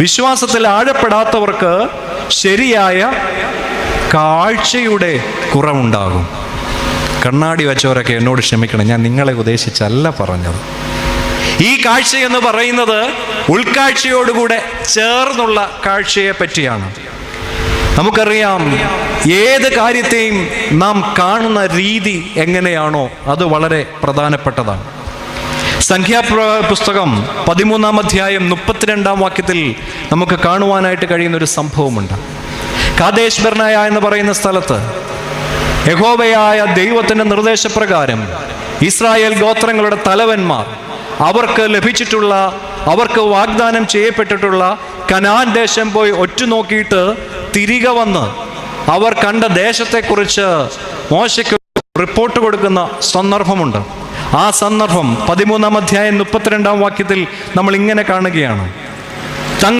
വിശ്വാസത്തിൽ ആഴപ്പെടാത്തവർക്ക് ശരിയായ കാഴ്ചയുടെ കുറവുണ്ടാകും. കണ്ണാടി വെച്ചവരൊക്കെ എന്നോട് ക്ഷമിക്കണം, ഞാൻ നിങ്ങളെ ഉദ്ദേശിച്ചല്ല പറഞ്ഞത്. ഈ കാഴ്ച എന്ന് പറയുന്നത് ഉൾക്കാഴ്ചയോടുകൂടെ ചേർന്നുള്ള കാഴ്ചയെ പറ്റിയാണ്. നമുക്കറിയാം, ഏത് കാര്യത്തെയും നാം കാണുന്ന രീതി എങ്ങനെയാണോ അത് വളരെ പ്രധാനപ്പെട്ടതാണ്. സംഖ്യാപുസ്തകം 13-ാം അധ്യായം 32-ാം വാക്യത്തിൽ നമുക്ക് കാണുവാനായിട്ട് കഴിയുന്ന ഒരു സംഭവമുണ്ട്. കാദേശ് ബർനയ എന്ന് പറയുന്ന സ്ഥലത്ത് യഹോവയായ ദൈവത്തിൻ്റെ നിർദ്ദേശപ്രകാരം ഇസ്രായേൽ ഗോത്രങ്ങളുടെ തലവന്മാർ അവർക്ക് വാഗ്ദാനം ചെയ്യപ്പെട്ടിട്ടുള്ള കനാൻ ദേശം പോയി ഒറ്റുനോക്കിയിട്ട് തിരികെ വന്ന് അവർ കണ്ട ദേശത്തെക്കുറിച്ച് മോശയ്ക്ക് റിപ്പോർട്ട് കൊടുക്കുന്ന സന്ദർഭമുണ്ട്. ആ സന്ദർഭം 13-ാം അധ്യായം 32-ാം വാക്യത്തിൽ നമ്മൾ ഇങ്ങനെ കാണുകയാണ്.